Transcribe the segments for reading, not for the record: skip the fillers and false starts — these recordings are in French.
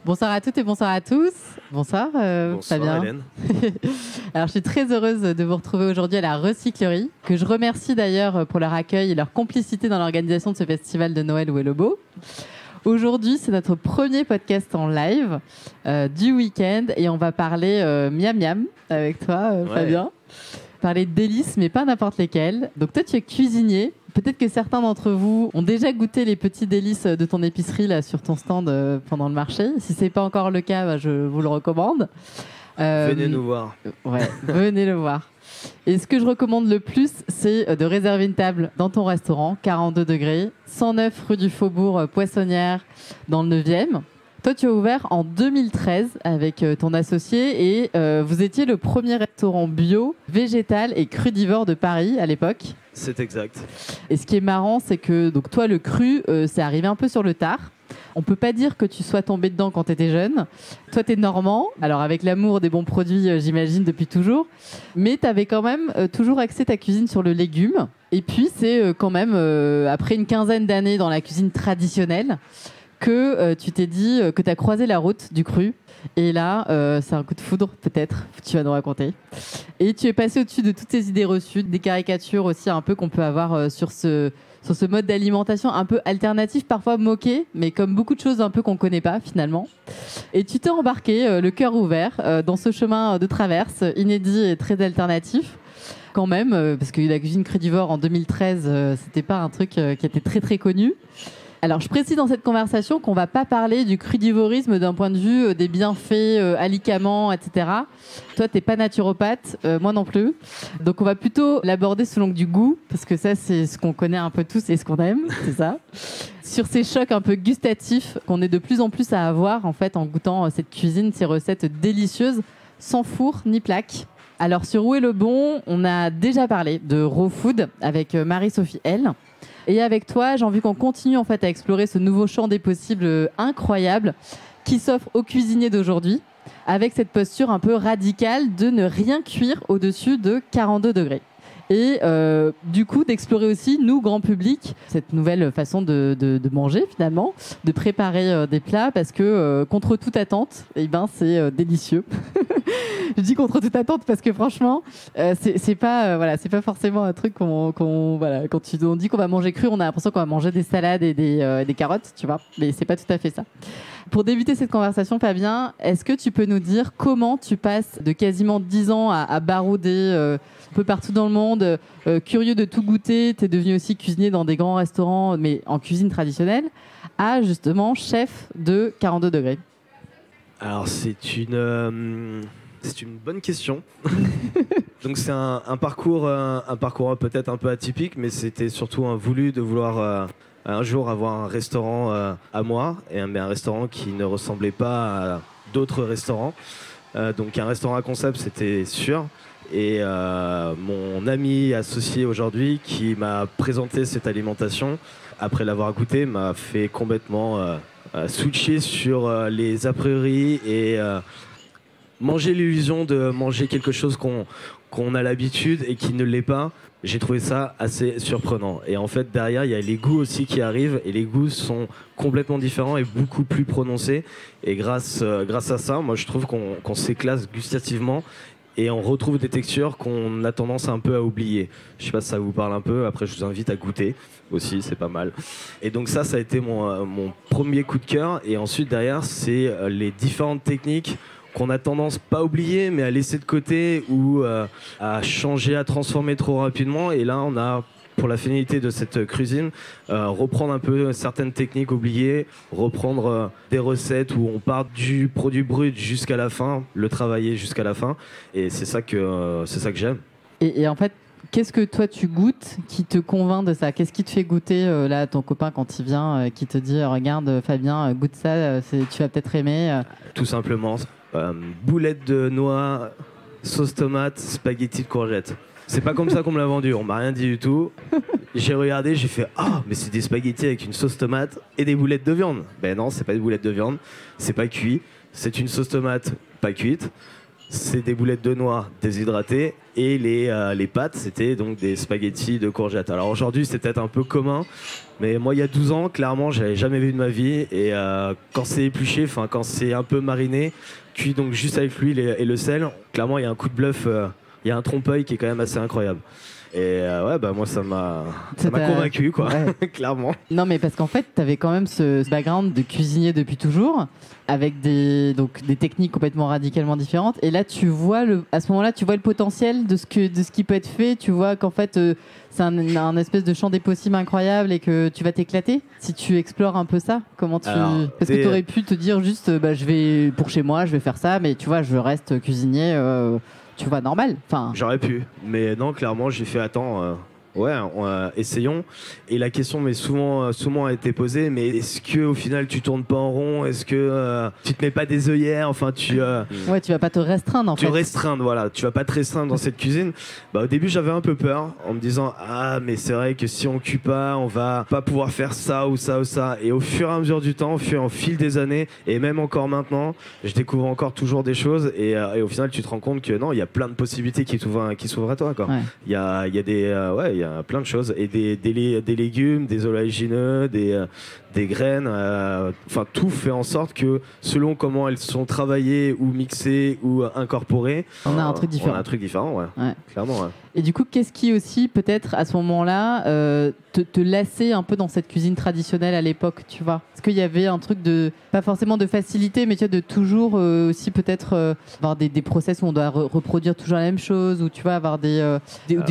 Bonsoir à toutes et bonsoir à tous. Bonsoir, Bonsoir Fabien. Hélène. Alors, je suis très heureuse de vous retrouver aujourd'hui à la Recyclerie, que je remercie d'ailleurs pour leur accueil et leur complicité dans l'organisation de ce festival de Noël Où est le beau. Aujourd'hui, c'est notre premier podcast en live du week-end et on va parler miam miam avec toi, Fabien. Parler de délices, mais pas n'importe lesquels. Donc toi, tu es cuisinier. Peut-être que certains d'entre vous ont déjà goûté les petits délices de ton épicerie là, sur ton stand pendant le marché. Si ce n'est pas encore le cas, bah, je vous le recommande. Venez nous voir. Ouais, venez le voir. Et ce que je recommande le plus, c'est de réserver une table dans ton restaurant, 42 degrés, 109 rue du Faubourg Poissonnière, dans le 9e. Toi, tu as ouvert en 2013 avec ton associé et vous étiez le premier restaurant bio, végétal et crudivore de Paris à l'époque. C'est exact. Et ce qui est marrant, c'est que donc, toi, le cru, c'est arrivé un peu sur le tard. On peut pas dire que tu sois tombé dedans quand tu étais jeune. Toi, tu es normand, alors avec l'amour des bons produits, j'imagine, depuis toujours. Mais tu avais quand même toujours axé ta cuisine sur le légume. Et puis, c'est quand même, après une quinzaine d'années dans la cuisine traditionnelle, que tu t'es dit que tu as croisé la route du cru. Et là, c'est un coup de foudre, peut-être, tu vas nous raconter. Et tu es passé au-dessus de toutes ces idées reçues, des caricatures aussi un peu qu'on peut avoir sur ce mode d'alimentation un peu alternatif, parfois moqué, mais comme beaucoup de choses un peu qu'on ne connaît pas finalement. Et tu t'es embarqué, le cœur ouvert, dans ce chemin de traverse inédit et très alternatif. Quand même, parce que la cuisine crudivore en 2013, c'était pas un truc qui était très très connu. Alors, je précise dans cette conversation qu'on ne va pas parler du crudivorisme d'un point de vue des bienfaits alicaments, etc. Toi, tu n'es pas naturopathe, moi non plus. Donc, on va plutôt l'aborder sous l'angle du goût, parce que ça, c'est ce qu'on connaît un peu tous et ce qu'on aime, c'est ça. Sur ces chocs un peu gustatifs qu'on est de plus en plus à avoir, en fait, en goûtant cette cuisine, ces recettes délicieuses, sans four ni plaque. Alors, sur Où est le bon, on a déjà parlé de raw food avec Marie-Sophie L. Et avec toi, j'ai envie qu'on continue en fait à explorer ce nouveau champ des possibles incroyable qui s'offre aux cuisiniers d'aujourd'hui, avec cette posture un peu radicale de ne rien cuire au-dessus de 42 degrés. Et du coup, d'explorer aussi, nous, grand public, cette nouvelle façon de manger finalement, de préparer des plats, parce que contre toute attente, eh ben, c'est délicieux. Je dis contre toute attente parce que franchement, c'est pas forcément un truc voilà, quand on dit qu'on va manger cru, on a l'impression qu'on va manger des salades et des carottes, tu vois, mais c'est pas tout à fait ça. Pour débuter cette conversation, Fabien, est-ce que tu peux nous dire comment tu passes de quasiment 10 ans à barouder un peu partout dans le monde, curieux de tout goûter, tu es devenu aussi cuisinier dans des grands restaurants, mais en cuisine traditionnelle, à justement chef de 42 degrés? Alors, c'est une bonne question. Donc, c'est un parcours peut-être un peu atypique, mais c'était surtout un voulu de vouloir un jour avoir un restaurant à moi, mais un restaurant qui ne ressemblait pas à d'autres restaurants. Donc, un restaurant à concept, c'était sûr. Et mon ami associé aujourd'hui qui m'a présenté cette alimentation, après l'avoir goûté, m'a fait complètement switcher sur les a priori et manger l'illusion de manger quelque chose qu'on a l'habitude et qui ne l'est pas. J'ai trouvé ça assez surprenant. Et en fait, derrière, il y a les goûts aussi qui arrivent. Et les goûts sont complètement différents et beaucoup plus prononcés. Et grâce à ça, moi, je trouve qu'on s'éclate gustativement. Et on retrouve des textures qu'on a tendance un peu à oublier. Je sais pas si ça vous parle un peu. Après, je vous invite à goûter aussi, c'est pas mal. Et donc ça a été mon premier coup de cœur. Et ensuite, derrière, c'est les différentes techniques qu'on a tendance pas à oublier, mais à laisser de côté ou à changer, à transformer trop rapidement. Et là, on a, pour la finalité de cette cuisine, reprendre un peu certaines techniques oubliées, reprendre des recettes où on part du produit brut jusqu'à la fin, le travailler jusqu'à la fin. Et c'est ça que j'aime. Et en fait, qu'est-ce que toi tu goûtes qui te convainc de ça? Qu'est-ce qui te fait goûter là ton copain quand il vient, qui te dit regarde Fabien, goûte ça, tu vas peut-être aimer Tout simplement, boulettes de noix, sauce tomate, spaghetti de courgettes. C'est pas comme ça qu'on me l'a vendu, on m'a rien dit du tout. J'ai regardé, j'ai fait mais c'est des spaghettis avec une sauce tomate et des boulettes de viande. Ben non, c'est pas des boulettes de viande, c'est pas cuit, c'est une sauce tomate pas cuite, c'est des boulettes de noix déshydratées et les pâtes, c'était donc des spaghettis de courgettes. Alors aujourd'hui, c'est peut-être un peu commun, mais moi, il y a 12 ans, clairement, j'avais jamais vu de ma vie. Et quand c'est épluché, quand c'est un peu mariné, cuit donc juste avec l'huile et le sel, clairement, il y a un coup de bluff, il y a un trompe-l'œil qui est quand même assez incroyable. Et ouais, bah moi, ça m'a convaincu, quoi, ouais. Clairement. Non, mais parce qu'en fait, tu avais quand même ce background de cuisinier depuis toujours, avec des techniques complètement radicalement différentes. Et là, à ce moment-là, tu vois le potentiel de ce qui peut être fait. Tu vois qu'en fait, c'est un espèce de champ des possibles incroyable et que tu vas t'éclater. Si tu explores un peu ça, parce que tu aurais pu te dire juste, je vais pour chez moi, je vais faire ça, mais tu vois, je reste cuisinier. Tu vois, normal. J'aurais pu, mais non, clairement, j'ai fait essayons. Et la question m'est souvent a été posée, mais est-ce que au final tu tournes pas en rond? Est-ce que tu te mets pas des œillères? tu vas pas te restreindre en fait. Voilà, tu vas pas te restreindre dans cette cuisine. Au début, j'avais un peu peur en me disant mais c'est vrai que si on cuit pas, on va pas pouvoir faire ça ou ça ou ça. Et au fur et à mesure du temps, au fil des années, et même encore maintenant, je découvre encore toujours des choses. Et au final, tu te rends compte que non, il y a plein de possibilités qui s'ouvrent à toi, quoi. Il y a plein de choses, et des légumes, des oléagineux, des graines, tout fait en sorte que selon comment elles sont travaillées ou mixées ou incorporées, on a un truc différent. Ouais. Clairement. Ouais. Et du coup, qu'est-ce qui aussi peut-être à ce moment-là te lassait un peu dans cette cuisine traditionnelle à l'époque, tu vois? Est-ce qu'il y avait un truc pas forcément de facilité, mais tu vois, de toujours aussi peut-être avoir des process où on doit reproduire toujours la même chose, ou tu vois, avoir des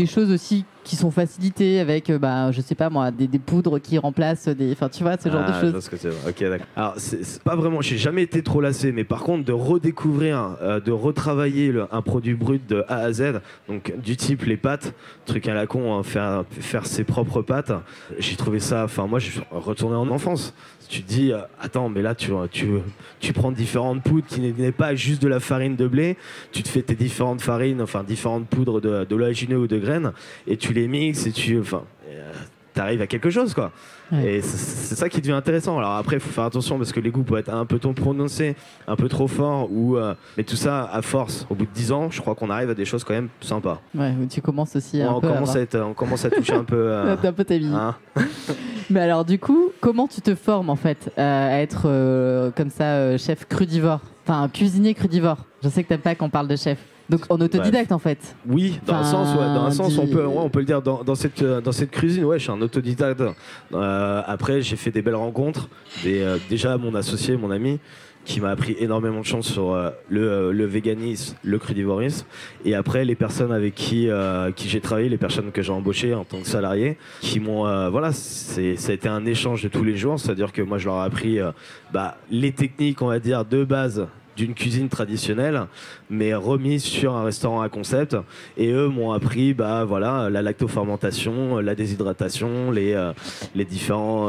choses aussi qui sont facilitées avec, je sais pas moi, des poudres qui remplacent tu vois, ce genre de choses. Je vois ce que c'est. Ok, d'accord. Alors, c'est pas vraiment, j'ai jamais été trop lassé, mais par contre, de redécouvrir, de retravailler un produit brut de A à Z, donc du type les pâtes, truc à la con, faire ses propres pâtes, j'ai trouvé ça, moi, je suis retourné en enfance. Tu te dis, attends, mais là, tu prends différentes poudres qui n'est pas juste de la farine de blé, tu te fais tes différentes farines, différentes poudres d'oléagineux ou de graines, et tu les mixes, et t'arrives à quelque chose, quoi. Ouais. Et c'est ça qui devient intéressant. Alors après, il faut faire attention parce que les goûts peuvent être un peu trop prononcés, un peu trop forts, mais tout ça, à force, au bout de 10 ans, je crois qu'on arrive à des choses quand même sympas. Ouais, tu commences aussi on commence à toucher un peu... un peu ta vie. Hein. Mais alors du coup, comment tu te formes en fait à être comme ça chef crudivore, cuisinier crudivore? Je sais que t'aimes pas qu'on parle de chef. Donc en autodidacte en fait. Oui, dans un sens, on peut le dire dans cette cuisine. Ouais, je suis un autodidacte. Après, j'ai fait des belles rencontres. Déjà, mon associé, mon ami, qui m'a appris énormément de choses sur le véganisme, le crudivorisme. Et après, les personnes avec qui j'ai travaillé, les personnes que j'ai embauchées en tant que salarié, qui m'ont... ça a été un échange de tous les jours. C'est-à-dire que moi, je leur ai appris les techniques, on va dire, de base d'une cuisine traditionnelle, mais remise sur un restaurant à concept. Et eux m'ont appris la lactofermentation, la déshydratation, les différents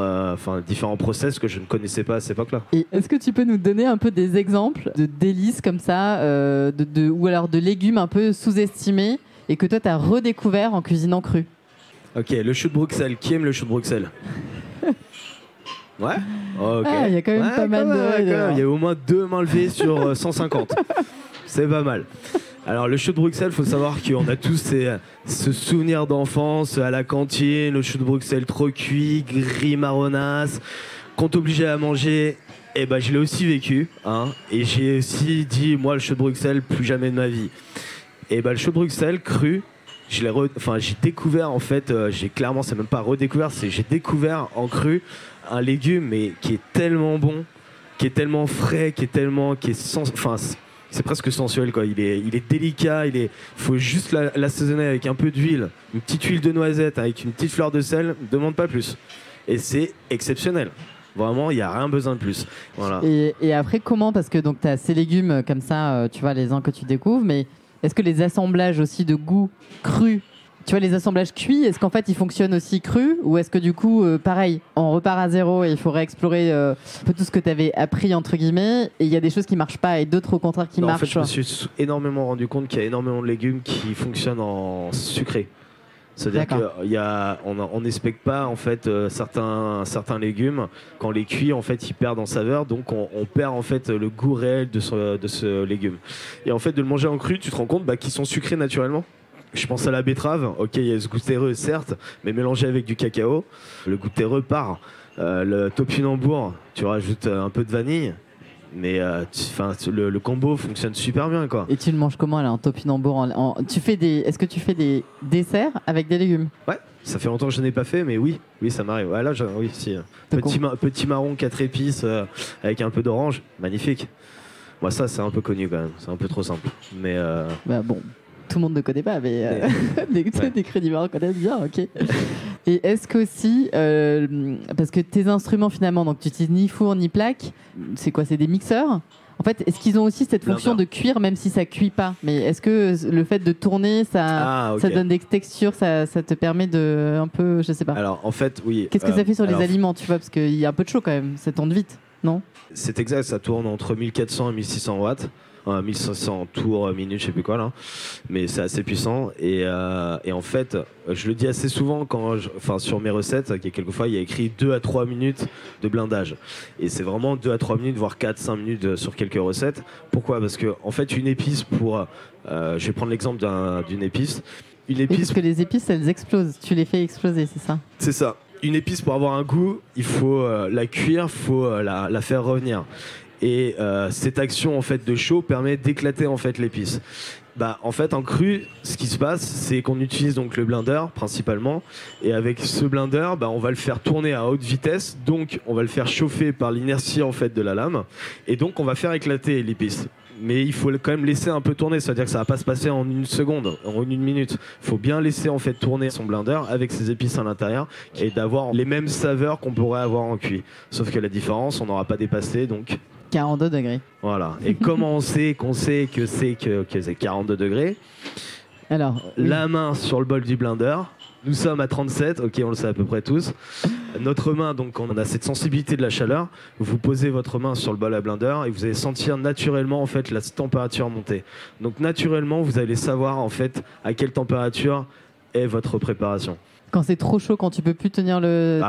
process que je ne connaissais pas à cette époque-là. Et est-ce que tu peux nous donner un peu des exemples de délices comme ça, ou alors de légumes un peu sous-estimés et que toi tu as redécouvert en cuisinant cru? Ok, le chou de Bruxelles. Qui aime le chou de Bruxelles? Ouais. Ok. Il y a quand même pas mal de... Il y a au moins 2 mains levées sur 150. C'est pas mal. Alors le chou de Bruxelles, faut savoir qu'on a tous ce souvenir d'enfance à la cantine, le chou de Bruxelles trop cuit, gris marronasse, qu'on t'obligeait à manger. Et je l'ai aussi vécu, hein. Et j'ai aussi dit, moi, le chou de Bruxelles, plus jamais de ma vie. Et le chou de Bruxelles cru, j'ai découvert en fait, c'est même pas redécouvert, j'ai découvert en cru un légume mais qui est tellement bon, qui est tellement frais, c'est presque sensuel, quoi. Il est délicat, faut juste l'assaisonner avec un peu d'huile, une petite huile de noisette avec une petite fleur de sel, ne demande pas plus. Et c'est exceptionnel. Vraiment, il n'y a rien besoin de plus. Voilà. Et après, comment? Parce que tu as ces légumes comme ça, tu vois, les uns que tu découvres, mais est-ce que les assemblages aussi de goût crus, tu vois, les assemblages cuits, est-ce qu'en fait ils fonctionnent aussi crus, ou est-ce que du coup, pareil, on repart à zéro et il faut réexplorer un peu tout ce que tu avais appris, entre guillemets, et il y a des choses qui marchent pas et d'autres au contraire qui marchent? En fait, je me suis énormément rendu compte qu'il y a énormément de légumes qui fonctionnent en sucré. C'est-à-dire qu'on n'expecte pas en fait certains légumes quand les cuits en fait ils perdent en saveur, donc on perd en fait le goût réel de ce légume. Et en fait de le manger en cru, tu te rends compte qu'ils sont sucrés naturellement. Je pense à la betterave, ok, il y a ce goût terreux certes, mais mélangé avec du cacao, le goût terreux part. Le topinambour, tu rajoutes un peu de vanille. Mais le combo fonctionne super bien, quoi. Et tu le manges comment là, en topinambour Est-ce que tu fais des desserts avec des légumes? Ouais, ça fait longtemps que je n'ai pas fait, mais oui, ça m'arrive. Ouais, là, oui, si. Petit marron 4 épices avec un peu d'orange, magnifique. Moi, ça, c'est un peu connu quand même. C'est un peu trop simple. Mais bon, tout le monde ne connaît pas, mais des crédits connaissent bien, ok. Et est-ce qu'aussi, parce que tes instruments finalement, donc tu n'utilises ni four ni plaque, c'est quoi? C'est des mixeurs? En fait, est-ce qu'ils ont aussi cette fonction de cuire même si ça cuit pas? Mais est-ce que le fait de tourner, ça donne des textures, ça te permet de un peu, je sais pas. Alors en fait, oui. Qu'est-ce que ça fait sur les aliments, tu vois? Parce qu'il y a un peu de chaud quand même, ça tourne vite, non? C'est exact, ça tourne entre 1400 et 1600 watts. 1500 tours minutes, je sais plus quoi là, mais c'est assez puissant et en fait, je le dis assez souvent sur mes recettes, quelquefois il y a écrit 2 à 3 minutes de blindage et c'est vraiment 2 à 3 minutes, voire 4-5 minutes sur quelques recettes. Pourquoi? Parce que en fait une épice je vais prendre l'exemple d'une épice. Parce que les épices elles explosent, tu les fais exploser, c'est ça? C'est ça. Une épice pour avoir un goût, il faut la cuire, il faut la faire revenir. Et cette action en fait de chaud permet d'éclater en fait l'épice. En fait en cru, ce qui se passe, c'est qu'on utilise donc le blender principalement, et avec ce blender, on va le faire tourner à haute vitesse, donc on va le faire chauffer par l'inertie en fait de la lame, et donc on va faire éclater l'épice. Mais il faut quand même laisser un peu tourner, c'est-à-dire que ça va pas se passer en une seconde, en une minute. Il faut bien laisser en fait tourner son blender avec ses épices à l'intérieur et d'avoir les mêmes saveurs qu'on pourrait avoir en cuit. Sauf que la différence, on n'aura pas dépassé, donc 42 degrés. Voilà. Et comment on sait que c'est 42 degrés? Alors, la main sur le bol du blender. Nous sommes à 37, ok, on le sait à peu près tous. Notre main, donc on a cette sensibilité de la chaleur. Vous posez votre main sur le bol à blender et vous allez sentir naturellement en fait la température monter. Donc naturellement, vous allez savoir en fait à quelle température est votre préparation. Quand c'est trop chaud, quand tu peux plus tenir le...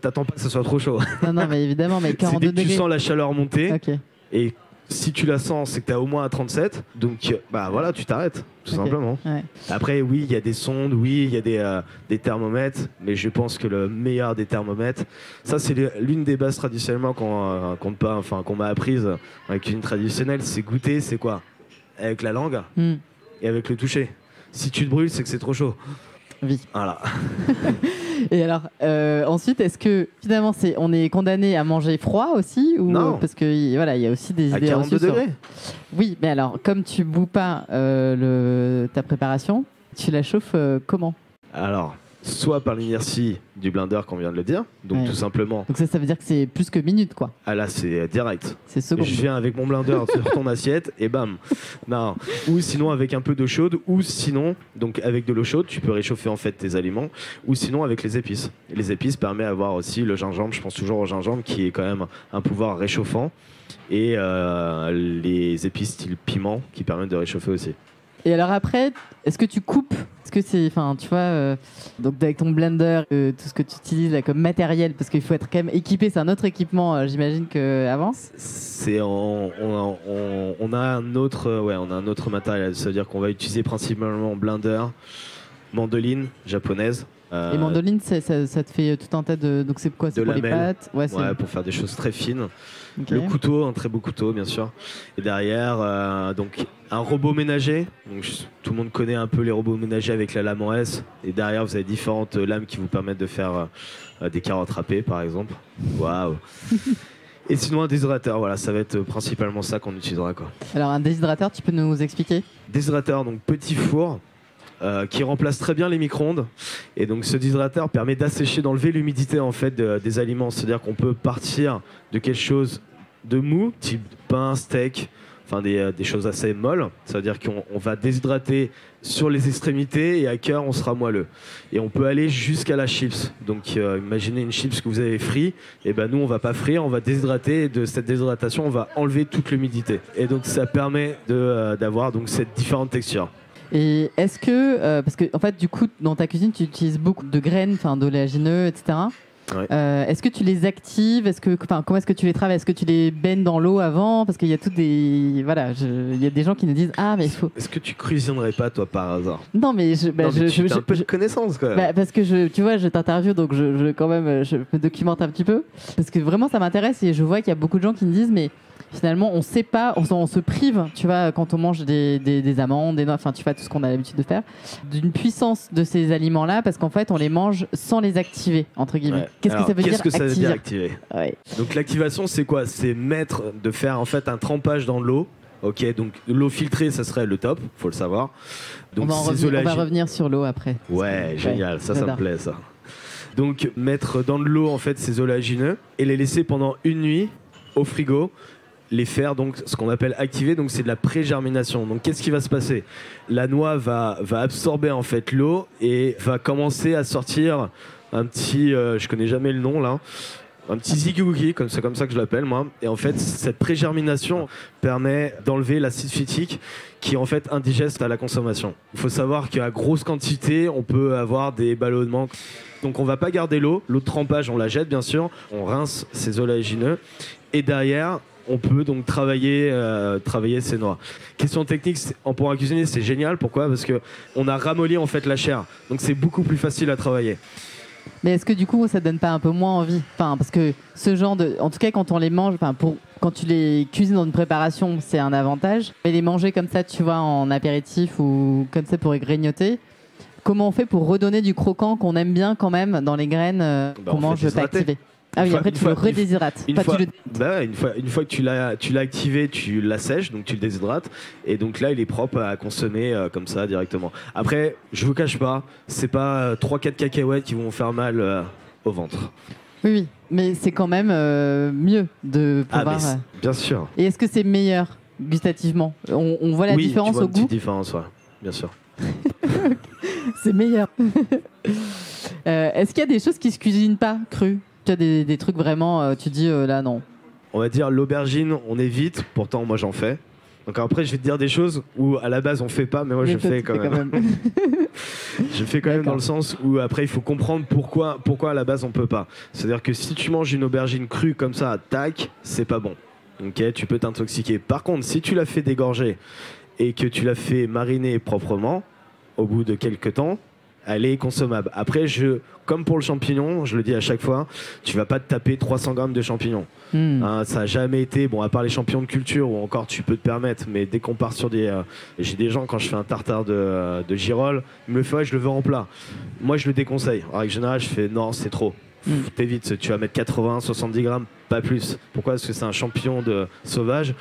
T'attends pas que ce soit trop chaud. Non, mais évidemment, mais 42 degrés. Tu sens la chaleur monter. Okay. Et si tu la sens, c'est que tu es au moins à 37. Donc, voilà, tu t'arrêtes, tout simplement. Ouais. Après, oui, il y a des sondes, oui, il y a des thermomètres. Mais je pense que le meilleur des thermomètres, ça, c'est l'une des bases traditionnellement qu'on m'a apprise avec une traditionnelle, c'est goûter, c'est quoi? Avec la langue et avec le toucher. Si tu te brûles, c'est que c'est trop chaud. Oui. Voilà. Et alors, ensuite, est-ce que finalement, on est condamné à manger froid aussi ou... Non. Parce que voilà, il y a aussi des idées à 42 degrés. Oui, mais alors, comme tu boues pas ta préparation, tu la chauffes comment? Alors, soit par l'inertie du blender qu'on vient de le dire, donc tout simplement. Donc ça veut dire que c'est plus que minutes, quoi. Ah là, c'est direct. C'est secondes. Je viens avec mon blender sur ton assiette et bam. Non. Ou sinon avec un peu d'eau chaude, ou sinon, donc avec de l'eau chaude, tu peux réchauffer en fait tes aliments, ou sinon avec les épices. Et les épices permettent d'avoir aussi le gingembre. Je pense toujours au gingembre qui est quand même un pouvoir réchauffant, et les épices style piment qui permettent de réchauffer aussi. Et alors après, est-ce que tu coupes? Est-ce que c'est, enfin, tu vois, donc avec ton blender, tout ce que tu utilises là comme matériel, parce qu'il faut être quand même équipé, c'est un autre équipement, j'imagine qu'avant. On a un autre matériel, c'est-à-dire qu'on va utiliser principalement blender, mandoline japonaise. Et mandoline, ça te fait tout un tas de... Donc c'est quoi? C'est pour les pâtes? Ouais, pour faire des choses très fines. Okay. Le couteau, un très beau couteau, bien sûr. Et derrière, donc un robot ménager. Donc, tout le monde connaît un peu les robots ménagers avec la lame en S. Et derrière, vous avez différentes lames qui vous permettent de faire des carottes râpées, par exemple. Waouh. Et sinon, un déshydrateur. Voilà, ça va être principalement ça qu'on utilisera, quoi. Alors, un déshydrateur, tu peux nous expliquer? Déshydrateur, donc petit four. Qui remplace très bien les micro-ondes, et donc ce déshydrateur permet d'assécher, d'enlever l'humidité en fait des aliments, c'est-à-dire qu'on peut partir de quelque chose de mou, type pain, steak, enfin des choses assez molles, c'est-à-dire qu'on va déshydrater sur les extrémités et à cœur on sera moelleux, et on peut aller jusqu'à la chips. Donc imaginez une chips que vous avez frit, et ben nous on va pas frire, on va déshydrater, et de cette déshydratation on va enlever toute l'humidité, et donc ça permet d'avoir donc cette différente texture. Et est-ce que, parce que en fait, du coup, dans ta cuisine, tu utilises beaucoup de graines, enfin d'oléagineux, etc. Ouais. Est-ce que tu les actives? Comment est-ce que tu les travailles? Est-ce que tu les baignes dans l'eau avant? Parce qu'il y a il y a des gens qui nous disent mais il faut. Est-ce que tu cuisinerais pas toi par hasard? Non, mais tu as un peu de connaissances quand même. Parce que tu vois, je t'interviewe, donc je me documente un petit peu, parce que vraiment ça m'intéresse et je vois qu'il y a beaucoup de gens qui me disent mais finalement on sait pas, on se prive, tu vois, quand on mange des amandes, des noix, enfin tu vois tout ce qu'on a l'habitude de faire, d'une puissance de ces aliments-là, parce qu'en fait on les mange sans les activer entre guillemets. Ouais. Qu'est-ce que ça veut dire activer? Ouais. Donc l'activation c'est quoi? C'est de faire en fait un trempage dans l'eau. Ok, donc l'eau filtrée, ça serait le top, faut le savoir. Donc on va revenir sur l'eau après. Ouais, génial, ça me plaît ça. Donc mettre dans de l'eau en fait ces oléagineux et les laisser pendant une nuit au frigo, les faire donc ce qu'on appelle activer, donc c'est de la pré-germination. Donc qu'est-ce qui va se passer? La noix va absorber en fait l'eau et va commencer à sortir un petit, je connais jamais le nom là, un petit zigouki, c'est comme ça que je l'appelle moi. Et en fait, cette pré-germination permet d'enlever l'acide phytique qui est en fait indigeste à la consommation. Il faut savoir qu'à grosse quantité, on peut avoir des ballonnements. Donc on va pas garder l'eau de trempage, on la jette bien sûr, on rince ces oléagineux et derrière on peut donc travailler ces noix. Question technique, pour un cuisinier c'est génial. Pourquoi? Parce que on a ramolli en fait la chair, donc c'est beaucoup plus facile à travailler. Mais est-ce que du coup ça donne pas un peu moins envie? Enfin, parce que ce genre en tout cas quand on les mange, quand tu les cuisines dans une préparation, c'est un avantage. Mais les manger comme ça, tu vois, en apéritif ou comme ça pour les grignoter, comment on fait pour redonner du croquant qu'on aime bien quand même dans les graines qu'on mange pas activées? Ah oui, après tu le redéshydrates. Une fois que tu l'as activé, tu l'assèches, donc tu le déshydrates. Et donc là, il est propre à consommer comme ça directement. Après, je vous cache pas, c'est pas 3-4 cacahuètes qui vont faire mal au ventre. Oui, mais c'est quand même mieux de pouvoir... bien sûr. Et est-ce que c'est meilleur gustativement? On voit la différence au goût? Oui, tu vois une petite différence, ouais, bien sûr. C'est meilleur. Est-ce qu'il y a des choses qui se cuisinent pas crues? Tu as des trucs vraiment, tu dis là non. On va dire l'aubergine, on évite, pourtant moi j'en fais. Donc après je vais te dire des choses où à la base on fait pas, mais moi je fais quand même. Je fais quand même dans le sens où après il faut comprendre pourquoi à la base on peut pas. C'est-à-dire que si tu manges une aubergine crue comme ça, tac, c'est pas bon. Ok, tu peux t'intoxiquer. Par contre, si tu la fais dégorger et que tu la fais mariner proprement, au bout de quelques temps, elle est consommable. Après, comme pour le champignon, je le dis à chaque fois, tu vas pas te taper 300 grammes de champignons. Hein, ça a jamais été, bon, à part les champignons de culture, ou encore tu peux te permettre, mais dès qu'on part sur j'ai des gens, quand je fais un tartare de girolles, ils me le font, je le veux en plat. Moi, je le déconseille. En règle générale, je fais non, c'est trop. T'évites, tu vas mettre 80, 70 grammes, pas plus. Pourquoi? Parce que c'est un champignon sauvage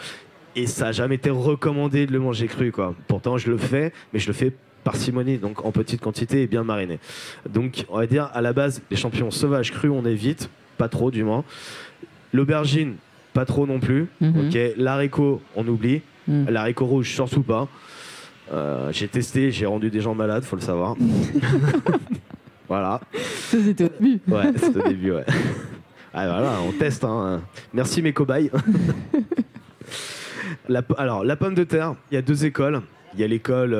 et ça a jamais été recommandé de le manger cru, quoi. Pourtant, je le fais, mais je le fais parcimonie, donc en petite quantité et bien mariné. Donc on va dire à la base les champignons sauvages crus on évite, pas trop du moins. L'aubergine, pas trop non plus. Ok, l'haricot on oublie. L'haricot rouge surtout pas. J'ai testé, j'ai rendu des gens malades, faut le savoir. Voilà. Ça c'était au début. Ouais, c'était au début, ouais. Ah, voilà, on teste. Hein. Merci mes cobayes. Alors la pomme de terre, il y a deux écoles. Il y a l'école,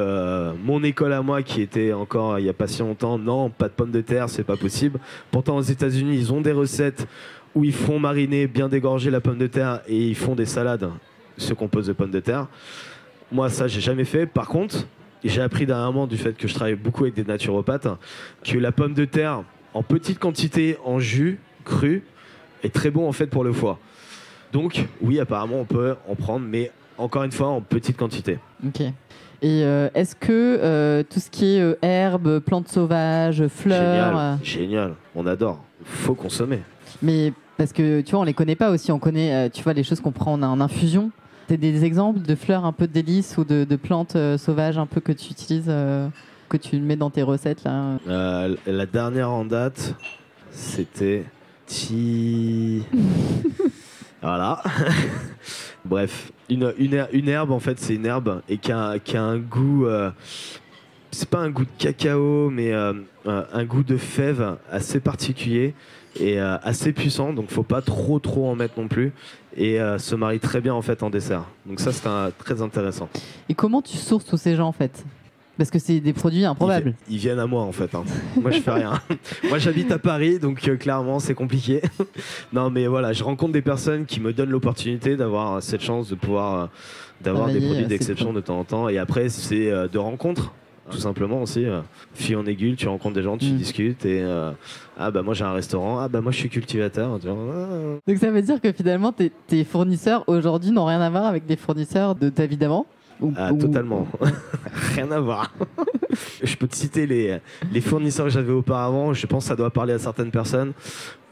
mon école à moi qui était encore il n'y a pas si longtemps, non, pas de pommes de terre, c'est pas possible. Pourtant aux États-Unis, ils ont des recettes où ils font mariner, bien dégorger la pomme de terre et ils font des salades se composent de pommes de terre. Moi, ça, j'ai jamais fait. Par contre, j'ai appris dernièrement du fait que je travaille beaucoup avec des naturopathes que la pomme de terre en petite quantité en jus cru est très bon en fait pour le foie. Donc oui, apparemment on peut en prendre, mais encore une fois en petite quantité. Ok. Et est-ce que tout ce qui est herbes, plantes sauvages, fleurs... Génial, on adore, faut consommer. Mais parce que tu vois, on les connaît pas aussi, on connaît tu vois, les choses qu'on prend en infusion. T'as des exemples de fleurs un peu de délices ou de plantes sauvages un peu que tu utilises, que tu mets dans tes recettes là? La dernière en date, c'était... Voilà. Bref, une herbe en fait, c'est une herbe et qui a un goût, c'est pas un goût de cacao, mais un goût de fève assez particulier et assez puissant. Donc faut pas trop en mettre non plus et se marie très bien en fait en dessert. Donc ça c'est très intéressant. Et comment tu sources tous ces gens en fait? Parce que c'est des produits improbables. Ils viennent à moi en fait. Hein. Moi je fais rien. Moi j'habite à Paris donc clairement c'est compliqué. Non mais voilà, je rencontre des personnes qui me donnent l'opportunité d'avoir cette chance de pouvoir d'avoir des produits d'exception de temps en temps. Et après c'est de rencontres. Tout simplement aussi, fil en aiguille, tu rencontres des gens, tu discutes et ah bah moi j'ai un restaurant, ah bah moi je suis cultivateur. Donc ça veut dire que finalement tes fournisseurs aujourd'hui n'ont rien à voir avec les fournisseurs de ta vie d'avant Totalement, rien à voir. Je peux te citer les fournisseurs que j'avais auparavant, je pense que ça doit parler à certaines personnes.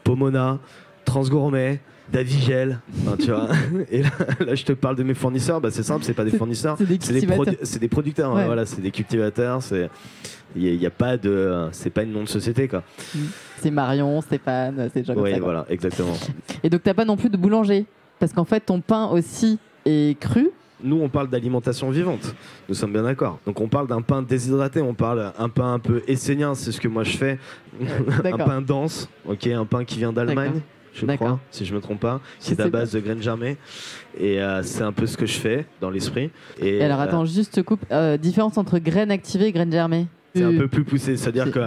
Pomona, Transgourmet, Davigel, tu vois. Et là, je te parle de mes fournisseurs. Bah, c'est simple, c'est pas des fournisseurs, c'est des producteurs. Ouais. Voilà, c'est des cultivateurs. Il y a pas de, c'est pas une nom de société quoi. C'est Marion, Stéphane, c'est des gens comme ça. Oui, voilà, exactement. Et donc t'as pas non plus de boulanger, parce qu'en fait ton pain aussi est cru. Nous, on parle d'alimentation vivante. Nous sommes bien d'accord. Donc, on parle d'un pain déshydraté. On parle d'un pain un peu essénien. C'est ce que moi je fais. Un pain dense. Ok, un pain qui vient d'Allemagne. Je crois, si je me trompe pas, qui est à base de graines germées. Et c'est un peu ce que je fais dans l'esprit. Et alors attends, juste te coupe. Différence entre graines activées et graines germées. C'est un peu plus poussé, c'est-à-dire que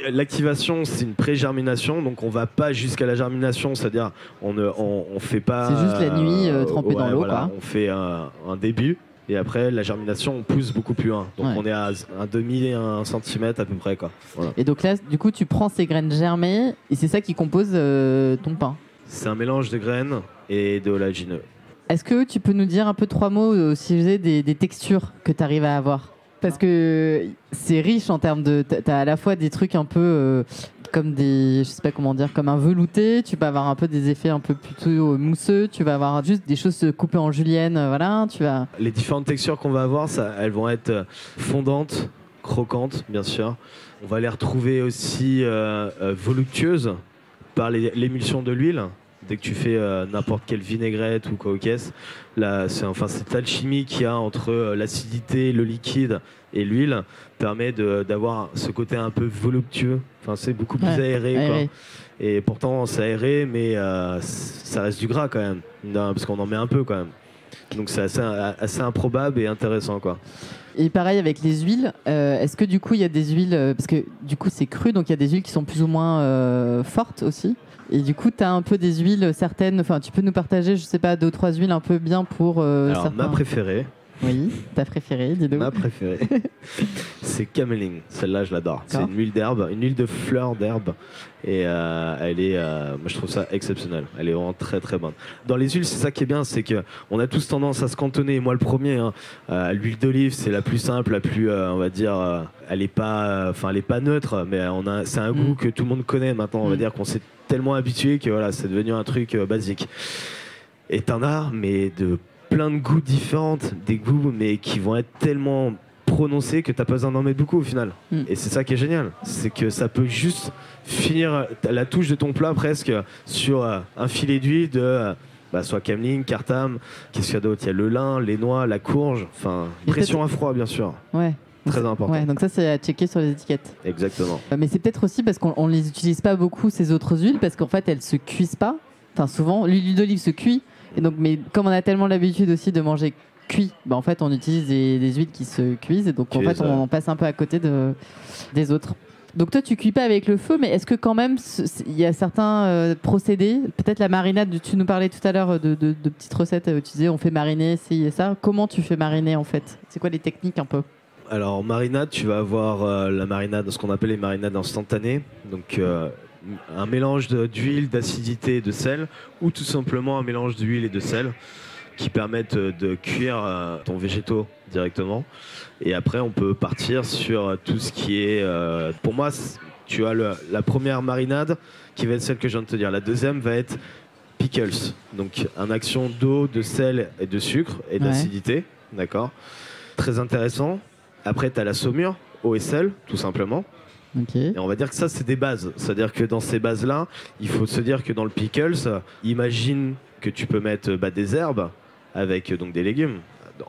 l'activation c'est une pré-germination, donc on va pas jusqu'à la germination, c'est-à-dire on fait pas. C'est juste la nuit trempée dans l'eau, voilà, on fait un début. Et après, la germination, on pousse beaucoup plus loin. Donc, on est à un demi, un centimètre à peu près. Quoi. Voilà. Et donc là, du coup, tu prends ces graines germées et c'est ça qui compose ton pain. C'est un mélange de graines et de oléagineux. Est-ce que tu peux nous dire un peu 3 mots au sujet des textures que tu arrives à avoir ? Parce que c'est riche en termes de... T'as à la fois des trucs un peu... comme des, je sais pas comment dire, comme un velouté, tu vas avoir un peu des effets un peu plutôt mousseux, tu vas avoir juste des choses coupées en julienne, voilà, tu vas... Les différentes textures qu'on va avoir, elles vont être fondantes, croquantes, bien sûr. On va les retrouver aussi voluptueuses par l'émulsion de l'huile. Dès que tu fais n'importe quelle vinaigrette ou quoi au caisse, cette alchimie qu'il y a entre l'acidité, le liquide et l'huile permet d'avoir ce côté un peu voluptueux. Enfin, c'est beaucoup plus aéré. Quoi. Et pourtant, c'est aéré, mais ça reste du gras quand même, parce qu'on en met un peu quand même. Donc c'est assez improbable et intéressant, quoi. Et pareil avec les huiles, est-ce que du coup il y a des huiles, parce que du coup c'est cru, donc il y a des huiles qui sont plus ou moins fortes aussi. Et du coup, tu as un peu des huiles certaines, enfin tu peux nous partager, je sais pas, 2 ou 3 huiles un peu bien pour Alors, certains. ma préférée. Oui, ta préférée, dis-nous. Ma préférée, c'est cameling. Celle-là, je l'adore. C'est une huile d'herbe, une huile de fleurs d'herbe. Et elle est, moi, je trouve ça exceptionnel. Elle est vraiment très, très bonne. Dans les huiles, c'est ça qui est bien, c'est qu'on a tous tendance à se cantonner. Moi, le premier, l'huile d'olive, c'est la plus simple, la plus, on va dire, elle est pas neutre, mais c'est un goût que tout le monde connaît maintenant. On va dire qu'on s'est tellement habitué que voilà, c'est devenu un truc basique. Et t'en as, mais de plein de goûts différents, des goûts mais qui vont être tellement prononcés que t'as pas besoin d'en mettre beaucoup au final. Et c'est ça qui est génial, c'est que ça peut juste finir la touche de ton plat presque sur un filet d'huile de soit cameling, cartam, qu'est-ce qu'il y a d'autre ? Il y a le lin, les noix, la courge, enfin pression à froid bien sûr. Ouais. Très important. Ouais, donc ça c'est à checker sur les étiquettes. Exactement. Mais c'est peut-être aussi parce qu'on les utilise pas beaucoup ces autres huiles parce qu'en fait elles se cuisent pas. Enfin souvent l'huile d'olive se cuit. Et donc, mais comme on a tellement l'habitude aussi de manger cuit, en fait, on utilise des huiles qui se cuisent et donc en fait, on passe un peu à côté des autres. Donc toi, tu cuis pas avec le feu, mais est-ce que quand même, il y a certains procédés, peut-être la marinade, tu nous parlais tout à l'heure de petites recettes, tu disais on fait mariner, ci et ça. Comment tu fais mariner en fait ? C'est quoi les techniques un peu ? Alors, en marinade, tu vas avoir la marinade, ce qu'on appelle les marinades instantanées. Donc, un mélange d'huile, d'acidité et de sel, ou tout simplement un mélange d'huile et de sel qui permettent de cuire ton végétaux directement. Et après, on peut partir sur tout ce qui est... pour moi, tu as la première marinade qui va être celle que je viens de te dire. La deuxième va être pickles. Donc, une action d'eau, de sel et de sucre et d'acidité. D'accord ? Très intéressant. Après, tu as la saumure, eau et sel, tout simplement. Okay. Et on va dire que ça, c'est des bases. C'est-à-dire que dans ces bases-là, il faut se dire que dans le pickles, imagine que tu peux mettre des herbes avec donc des légumes.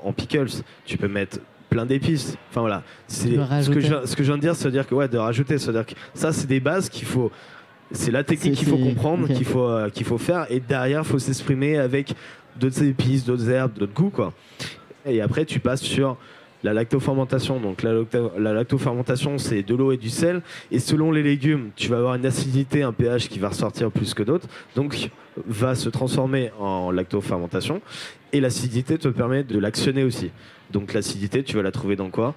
En pickles, tu peux mettre plein d'épices. Enfin voilà, c'est ce que je viens de dire, c'est-à-dire que de rajouter, c'est-à-dire que ça, c'est des bases qu'il faut. C'est la technique qu'il faut comprendre, qu'il faut faire, et derrière, il faut s'exprimer avec d'autres épices, d'autres herbes, d'autres goûts, quoi. Et après, tu passes sur la lactofermentation. Donc la lactofermentation, c'est de l'eau et du sel. Et selon les légumes, tu vas avoir une acidité, un pH qui va ressortir plus que d'autres. Donc va se transformer en lactofermentation. Et l'acidité te permet de l'actionner aussi. Donc l'acidité, tu vas la trouver dans quoi?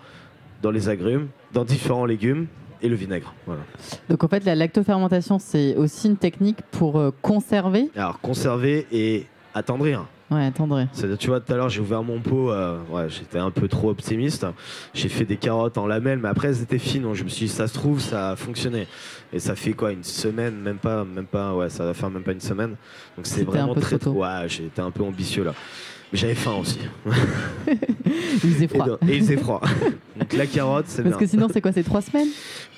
Dans les agrumes, dans différents légumes et le vinaigre. Voilà. Donc en fait, la lactofermentation, c'est aussi une technique pour conserver. Alors conserver et attendrir. Ouais, attendrir. C'est-à-dire, tu vois, tout à l'heure, j'ai ouvert mon pot, j'étais un peu trop optimiste. J'ai fait des carottes en lamelles, mais après, elles étaient fines. Donc je me suis dit, ça se trouve, ça a fonctionné. Et ça fait quoi, une semaine, même pas, ouais, ça va faire même pas une semaine. Donc c'est vraiment très tôt. Ouais, j'étais un peu ambitieux là. Mais j'avais faim aussi. Il faisait froid. Et il faisait froid. Donc la carotte, c'est bien. Parce que sinon, c'est quoi, c'est 3 semaines?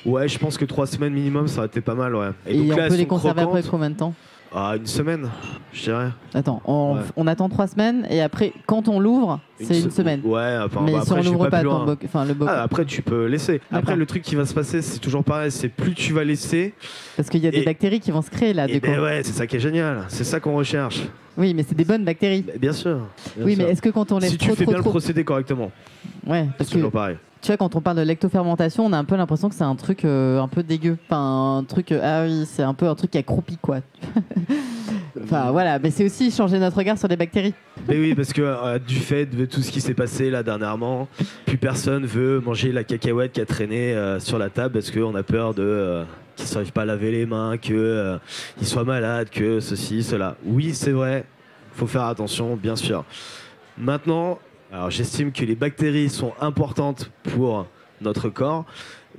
Ouais, je pense que 3 semaines minimum, ça aurait été pas mal, ouais. Et donc, on peut les conserver après combien de temps? Ah, une semaine, je dirais. Attends, on attend 3 semaines et après, quand on l'ouvre, c'est une semaine. Ouais, enfin, mais si on l'ouvre pas, le bocal. Après, tu peux laisser. Après, le truc qui va se passer, c'est toujours pareil, c'est plus tu vas laisser. Parce qu'il y a des bactéries qui vont se créer là. Ouais, c'est ça qui est génial. C'est ça qu'on recherche. Oui, mais c'est des bonnes bactéries. Bien sûr. Oui, mais est-ce que quand on laisse si tu fais bien le procédé correctement. Ouais, parce c'est toujours pareil. Tu vois, quand on parle de lactofermentation, on a un peu l'impression que c'est un truc un peu dégueu. Enfin, un truc. Ah oui, c'est un peu un truc qui accroupit, quoi. Enfin, voilà. Mais c'est aussi changer notre regard sur les bactéries. Mais oui, parce que du fait de tout ce qui s'est passé là dernièrement, plus personne veut manger la cacahuète qui a traîné sur la table parce qu'on a peur de. Qu'ils ne savent pas laver les mains, qu'ils soient malades, que ceci, cela. Oui, c'est vrai. Il faut faire attention, bien sûr. Maintenant. Alors j'estime que les bactéries sont importantes pour notre corps.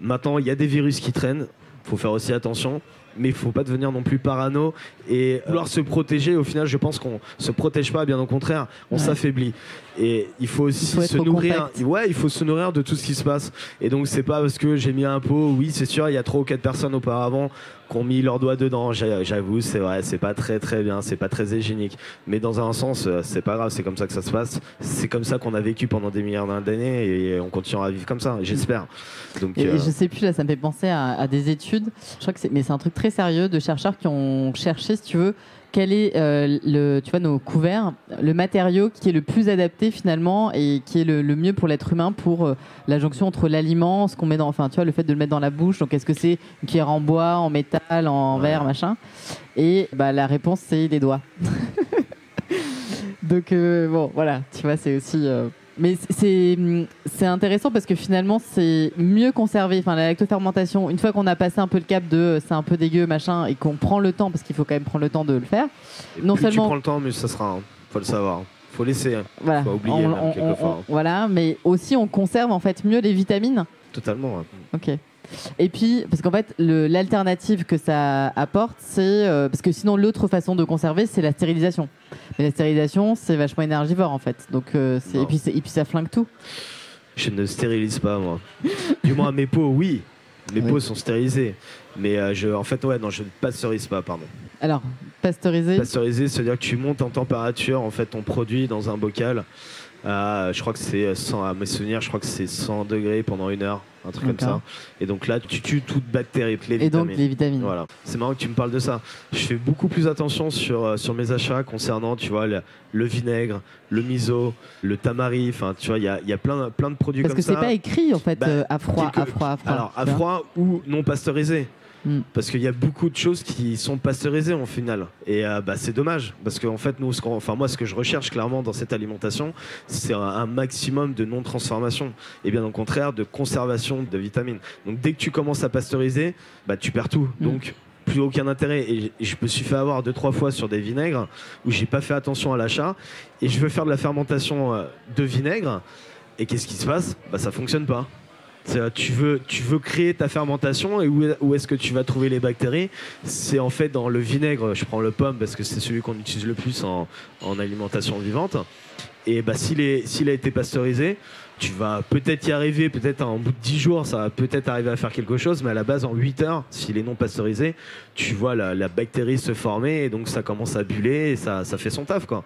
Maintenant, il y a des virus qui traînent, il faut faire aussi attention, mais il ne faut pas devenir non plus parano et vouloir se protéger. Au final, je pense qu'on ne se protège pas, bien au contraire, on s'affaiblit. Et il faut aussi se nourrir. Ouais, il faut se nourrir de tout ce qui se passe. Et donc, c'est pas parce que j'ai mis un pot, oui, c'est sûr, il y a 3 ou 4 personnes auparavant qui ont mis leurs doigts dedans. J'avoue, c'est vrai, c'est pas très très bien, c'est pas très hygiénique. Mais dans un sens, c'est pas grave, c'est comme ça que ça se passe. C'est comme ça qu'on a vécu pendant des milliards d'années et on continuera à vivre comme ça, j'espère. Donc, et je sais plus, là, ça me fait penser à des études. Je crois que mais c'est un truc très sérieux de chercheurs qui ont cherché, si tu veux, quel est tu vois, nos couverts, le matériau qui est le plus adapté finalement et qui est le mieux pour l'être humain pour la jonction entre l'aliment, ce qu'on met dans, enfin tu vois, le fait de le mettre dans la bouche. Donc est-ce que c'est une cuillère en bois, en métal, en verre, machin? Et bah la réponse c'est les doigts. Donc bon, voilà, tu vois, c'est aussi. Mais c'est intéressant parce que finalement, c'est mieux conservé. Enfin, la lactofermentation, une fois qu'on a passé un peu le cap de c'est un peu dégueu, machin, et qu'on prend le temps, parce qu'il faut quand même prendre le temps de le faire. Et non plus seulement tu prends le temps, mais ça sera. Faut le savoir. Faut laisser. Voilà. Faut oublier même quelquefois. Voilà, mais aussi on conserve en fait mieux les vitamines. Totalement. Ouais. Ok. Et puis, parce qu'en fait, l'alternative que ça apporte, c'est... parce que sinon, l'autre façon de conserver, c'est la stérilisation. Mais la stérilisation, c'est vachement énergivore, en fait. Donc, et puis, ça flingue tout. Je ne stérilise pas, moi. Du moins, mes pots, oui. Mes pots sont stérilisés. Mais en fait, ouais, non, je ne pasteurise pas, pardon. Alors, pasteuriser... Pasteuriser, c'est-à-dire que tu montes en température, en fait, ton produit dans un bocal. Je crois que c'est 100, à mes souvenirs, je crois que c'est 100 degrés pendant 1 heure, un truc comme ça. Et donc là, tu tues toute bactérie, les vitamines. Et donc les vitamines. Voilà. C'est marrant que tu me parles de ça. Je fais beaucoup plus attention sur mes achats concernant, tu vois, le vinaigre, le miso, le tamari. Enfin, tu vois, il y a plein de produits comme ça. Parce que c'est pas écrit en fait à froid. Alors à froid ou non pasteurisé. Parce qu'il y a beaucoup de choses qui sont pasteurisées en final et c'est dommage parce qu'en fait nous moi ce que je recherche clairement dans cette alimentation c'est un maximum de non-transformation et bien au contraire de conservation de vitamines. Donc dès que tu commences à pasteuriser tu perds tout. Donc plus aucun intérêt et je me suis fait avoir 2-3 fois sur des vinaigres où j'ai pas fait attention à l'achat et je veux faire de la fermentation de vinaigre et qu'est-ce qui se passe? Ça fonctionne pas. Tu veux créer ta fermentation et où est-ce que tu vas trouver les bactéries? C'est en fait dans le vinaigre. Je prends le pomme parce que c'est celui qu'on utilise le plus en alimentation vivante. Et s'il a été pasteurisé, tu vas peut-être y arriver, peut-être en bout de 10 jours, ça va peut-être arriver à faire quelque chose, mais à la base, en 8 heures, s'il est non pasteurisé, tu vois la bactérie se former et donc ça commence à buller et ça fait son taf, quoi.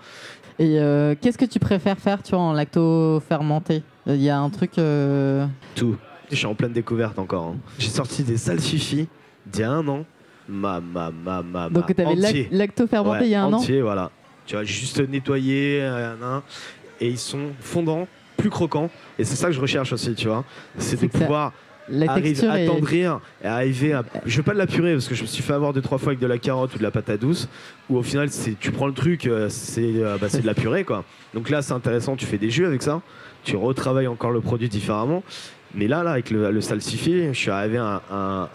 Et qu'est-ce que tu préfères faire, tu vois, en lacto-fermenté? Il y a un truc... Tout. Je suis en pleine découverte encore. Hein. J'ai sorti des salsifis d'il y a 1 an. Donc tu avais lacto-fermenté il y a 1 an? Entier, voilà. Tu vois, juste nettoyer, et ils sont fondants, plus croquant. Et c'est ça que je recherche aussi, tu vois. C'est de pouvoir la texture attendrir et arriver à... Je veux pas de la purée parce que je me suis fait avoir 2-3 fois avec de la carotte ou de la patate douce où au final tu prends le truc, c'est de la purée quoi. Donc là c'est intéressant, tu fais des jus avec ça, tu retravailles encore le produit différemment. Mais là avec le salsifis, je suis arrivé à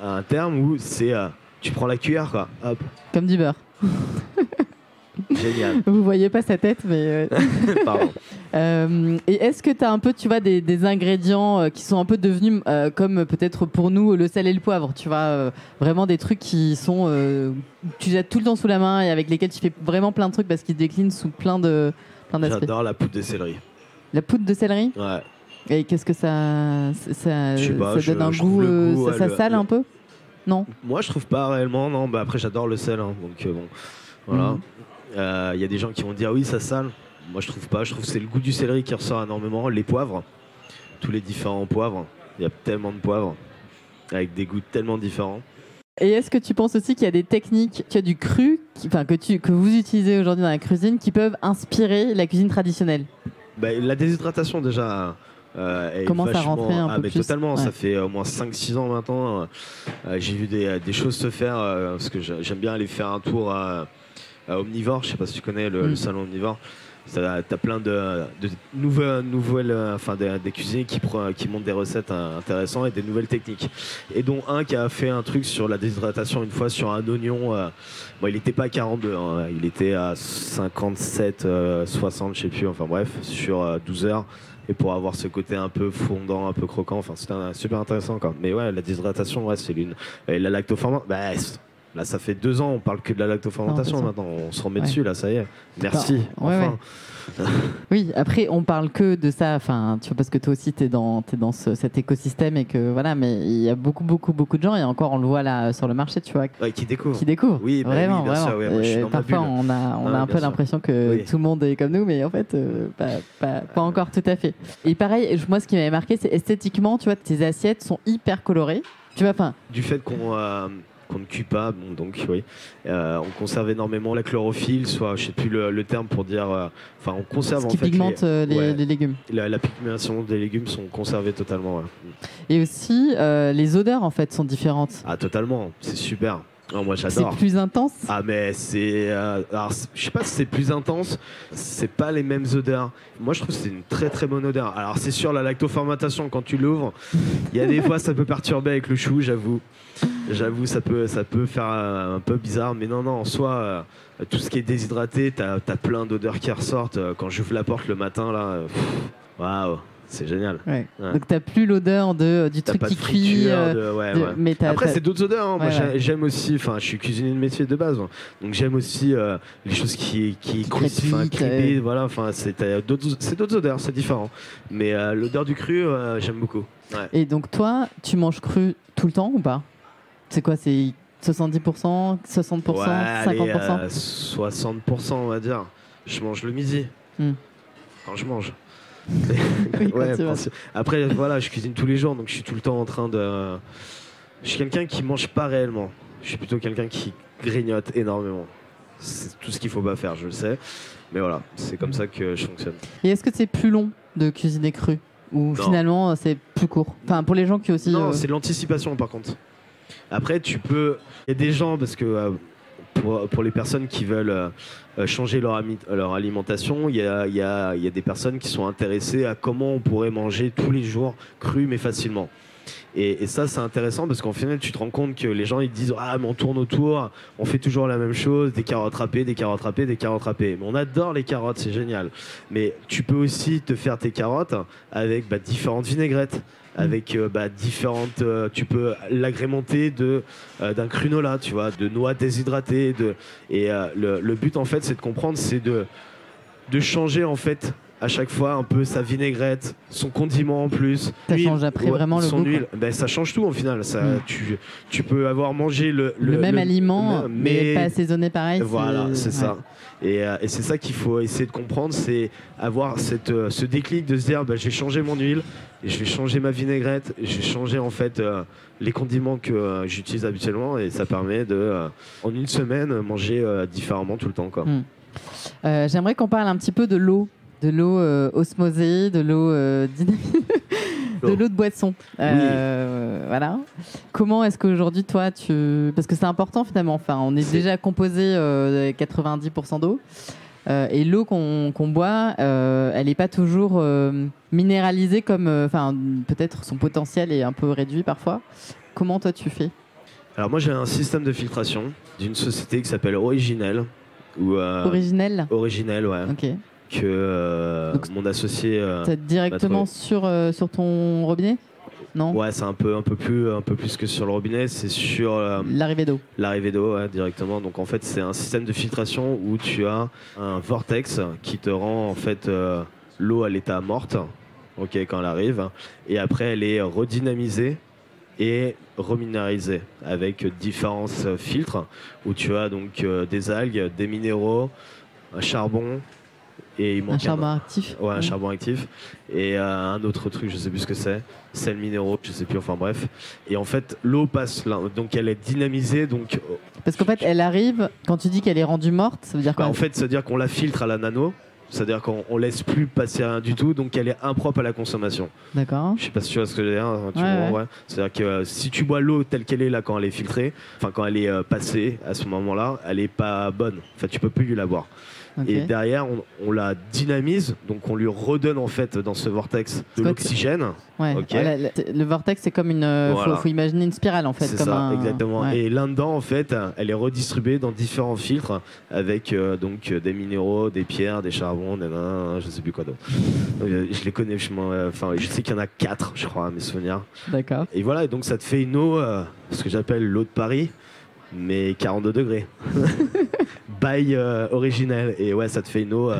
un terme où c'est tu prends la cuillère quoi, hop. Comme du beurre. Génial. Vous voyez pas sa tête, mais... Pardon. Et est-ce que tu as un peu, tu vois, des ingrédients qui sont un peu devenus comme peut-être pour nous le sel et le poivre, tu vois, vraiment des trucs qui sont... tu as tout le temps sous la main et avec lesquels tu fais vraiment plein de trucs parce qu'ils se déclinent sous plein d'aspects. J'adore la poudre de céleri. La poudre de céleri ? Ouais. Et qu'est-ce que ça donne un goût, ça sale un peu ? Non ? Moi je trouve pas réellement, non. Bah, après j'adore le sel, hein, donc bon, voilà. Y a des gens qui vont dire oui ça sale. Moi je trouve pas, je trouve que c'est le goût du céleri qui ressort énormément, les poivres, tous les différents poivres, il y a tellement de poivres avec des goûts tellement différents. Et est-ce que tu penses aussi qu'il y a des techniques, qu'il y a du cru, que vous utilisez aujourd'hui dans la cuisine qui peuvent inspirer la cuisine traditionnelle ? Bah, la déshydratation déjà commence à rentrer un peu plus. Totalement, ouais. Ça fait au moins 5-6 ans maintenant, j'ai vu des choses se faire parce que j'aime bien aller faire un tour à Omnivore, je sais pas si tu connais le salon Omnivore. T'as plein de nouvelles, enfin des cuisiniers qui montrent des recettes intéressantes et des nouvelles techniques. Et dont un qui a fait un truc sur la déshydratation une fois sur un oignon. Bon, il n'était pas à 42, hein, il était à 57, 60, je sais plus. Enfin bref, sur 12 heures. Et pour avoir ce côté un peu fondant, un peu croquant, enfin c'était super intéressant quoi. Mais ouais, la déshydratation, ouais, c'est l'une. Et la lactofermentation, bah, là, ça fait 2 ans, on parle que de la lactofermentation maintenant. On se remet dessus, là, ça y est. Merci. Enfin. Oui, après, on parle que de ça, enfin, tu vois, parce que toi aussi, t'es dans cet écosystème et que voilà, mais il y a beaucoup de gens et encore, on le voit là sur le marché, tu vois, qui découvrent. Oui, vraiment, bien sûr, ouais, moi, je suis dans parfois, on a un peu l'impression que tout le monde est comme nous, mais en fait, pas encore tout à fait. Et pareil, moi, ce qui m'avait marqué, c'est esthétiquement, tu vois, tes assiettes sont hyper colorées. Tu vois, enfin. Du fait qu'on ne cuit pas, bon, donc oui, on conserve énormément la chlorophylle, soit je sais plus le terme pour dire, enfin on conserve en fait pigmente les légumes. La pigmentation des légumes sont conservées totalement. Ouais. Et aussi les odeurs en fait sont différentes. Ah totalement, c'est super. Oh, moi j'adore. C'est plus intense. Ah mais c'est, alors je sais pas si c'est plus intense, c'est pas les mêmes odeurs. Moi je trouve que c'est une très très bonne odeur. Alors c'est sûr la lactofermentation quand tu l'ouvres, il y a des fois ça peut perturber avec le chou, j'avoue ça peut faire un peu bizarre, mais non en soi tout ce qui est déshydraté, t'as plein d'odeurs qui ressortent quand j'ouvre la porte le matin là. Waouh. C'est génial. Ouais. Ouais. Donc t'as plus l'odeur du truc qui cuit. Mais après c'est d'autres odeurs. Hein. Moi j'aime aussi. Enfin je suis cuisinier de métier de base, donc j'aime aussi les choses qui crépent. Voilà. Enfin c'est d'autres odeurs, c'est différent. Mais l'odeur du cru j'aime beaucoup. Ouais. Et donc toi tu manges cru tout le temps ou pas ? C'est quoi ? C'est 70%, 60%, 50%. 60% on va dire. Je mange le midi. Quand je mange. Oui, après voilà je cuisine tous les jours donc je suis tout le temps en train de je suis quelqu'un qui mange pas réellement, je suis plutôt quelqu'un qui grignote énormément, c'est tout ce qu'il faut pas faire, je le sais, mais voilà c'est comme ça que je fonctionne. Et est-ce que c'est plus long de cuisiner cru ou finalement c'est plus court, enfin pour les gens qui aussi non c'est l'anticipation par contre. Après il y a des gens parce que pour les personnes qui veulent changer leur alimentation, il y a des personnes qui sont intéressées à comment on pourrait manger tous les jours cru mais facilement. Et ça c'est intéressant parce qu'en final tu te rends compte que les gens ils disent mais on tourne autour, on fait toujours la même chose, des carottes râpées. Mais on adore les carottes, c'est génial. Mais tu peux aussi te faire tes carottes avec différentes vinaigrettes. Avec différentes, tu peux l'agrémenter d'un crunola, tu vois, de noix déshydratées, et le but en fait c'est de comprendre, c'est de changer en fait à chaque fois un peu sa vinaigrette, son condiment en plus. Ça change après vraiment le goût. Huile, ça change tout au final. Ça, tu peux avoir mangé le même aliment, mais pas assaisonné pareil. Voilà, c'est ça. Et c'est ça qu'il faut essayer de comprendre, c'est avoir ce déclic de se dire j'ai changé mon huile, et je vais changer ma vinaigrette, et je vais changer en fait les condiments que j'utilise habituellement, et ça permet en une semaine manger différemment tout le temps quoi. J'aimerais qu'on parle un petit peu de l'eau. de l'eau osmosée, de l'eau dynamique, de l'eau de boisson. Voilà. Comment est-ce qu'aujourd'hui, toi, parce que c'est important finalement, enfin, on est déjà composé 90% d'eau. Et l'eau qu'on boit, elle n'est pas toujours minéralisée comme, peut-être son potentiel est un peu réduit parfois. Comment toi tu fais? Alors moi j'ai un système de filtration d'une société qui s'appelle Originel. Originel. Originel, ouais. Ok. Que mon associé. T'as directement sur ton robinet? Non. Ouais, c'est un peu plus que sur le robinet, c'est sur l'arrivée d'eau. L'arrivée d'eau, ouais, directement. Donc en fait, c'est un système de filtration où tu as un vortex qui te rend en fait l'eau à l'état morte, ok, quand elle arrive, et après elle est redynamisée et reminéralisée avec différents filtres où tu as donc des algues, des minéraux, un charbon. Et il manque un charbon actif. Ouais, un charbon actif. Et un autre truc, je sais plus ce que c'est. Sel minéraux, je sais plus, enfin bref. Et en fait, l'eau passe là. Donc elle est dynamisée. Donc, parce qu'en fait, elle arrive, quand tu dis qu'elle est rendue morte, ça veut dire quoi? En fait, ça veut dire qu'on la filtre à la nano. C'est-à-dire qu'on laisse plus passer rien du tout. Donc elle est impropre à la consommation. D'accord. Je sais pas si tu vois ce que je veux dire. Ouais. C'est-à-dire que si tu bois l'eau telle qu'elle est là quand elle est filtrée, enfin quand elle est passée à ce moment-là, elle est pas bonne. Enfin, tu peux plus la boire. Okay. Et derrière, on la dynamise, donc on lui redonne en fait dans ce vortex de l'oxygène. Ouais. Okay. Le vortex, c'est comme une. Faut imaginer une spirale en fait. C'est ça, exactement. Ouais. Et là-dedans, en fait, elle est redistribuée dans différents filtres avec donc des minéraux, des pierres, des charbons, je sais plus quoi d'autre. Je les connais, je sais qu'il y en a 4, je crois, à mes souvenirs. D'accord. Et voilà, et donc ça te fait une eau, ce que j'appelle l'eau de Paris, mais 42 degrés. Bail originel. Et ouais, ça te fait une eau.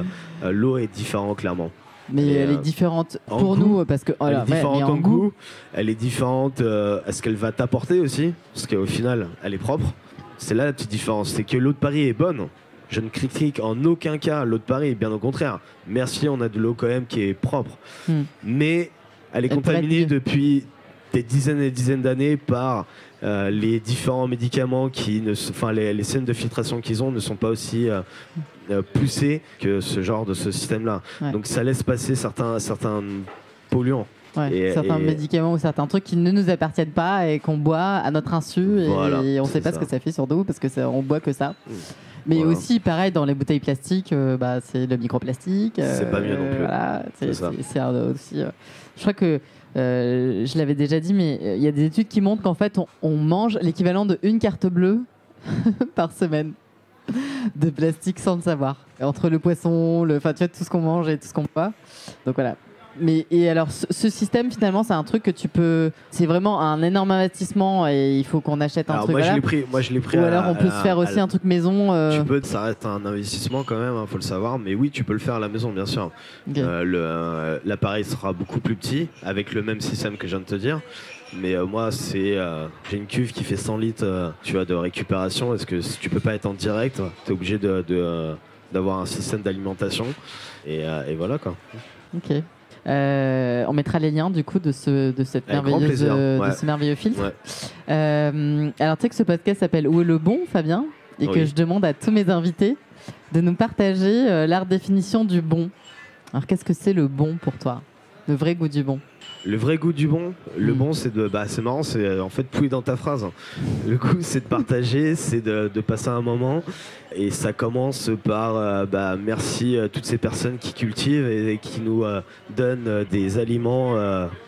L'eau est différente, clairement. Mais elle est différente pour nous parce que. Elle est différente en goût. Elle est différente à ce qu'elle va t'apporter aussi. Parce qu'au final, elle est propre. C'est là la petite différence. C'est que l'eau de Paris est bonne. Je ne critique en aucun cas l'eau de Paris, bien au contraire. Merci, on a de l'eau quand même qui est propre. Mais elle est contaminée depuis des dizaines et des dizaines d'années par les différents médicaments les systèmes de filtration qu'ils ont ne sont pas aussi poussés que ce système-là. Ouais. Donc ça laisse passer certains polluants. Ouais, certains médicaments ou certains trucs qui ne nous appartiennent pas et qu'on boit à notre insu et on ne sait pas ce que ça fait sur nous parce qu'on boit que ça. Mais aussi, pareil, dans les bouteilles plastiques, c'est le microplastique. C'est pas mieux non plus. Voilà, c'est aussi. Je crois que je l'avais déjà dit, mais il y a des études qui montrent qu'en fait, on mange l'équivalent d'une carte bleue par semaine de plastique sans le savoir. Entre le poisson, tu vois, tout ce qu'on mange et tout ce qu'on boit. Donc voilà. Et alors, ce système, finalement, c'est un truc que tu peux. C'est vraiment un énorme investissement et il faut qu'on achète un truc. Moi, je l'ai pris. Ou alors, on peut se faire aussi un truc maison. Ça reste un investissement quand même, faut le savoir. Mais oui, tu peux le faire à la maison, bien sûr. Okay. L'appareil sera beaucoup plus petit avec le même système que je viens de te dire. Mais moi, j'ai une cuve qui fait 100 litres de récupération. Est-ce que si tu peux pas être en direct, tu es obligé d'avoir un système d'alimentation. Et voilà, quoi. Ok. On mettra les liens du coup de ce merveilleux filtre. Ouais. Alors tu sais que ce podcast s'appelle Où est le bon, Fabien, et que je demande à tous mes invités de nous partager leur définition du bon. Alors qu'est-ce que c'est le bon pour toi? Le vrai goût du bon? Le vrai goût du bon, le bon, c'est c'est marrant, c'est en fait tout est dans ta phrase. Le goût, c'est de partager, c'est de passer un moment, et ça commence par merci à toutes ces personnes qui cultivent et qui nous donnent des aliments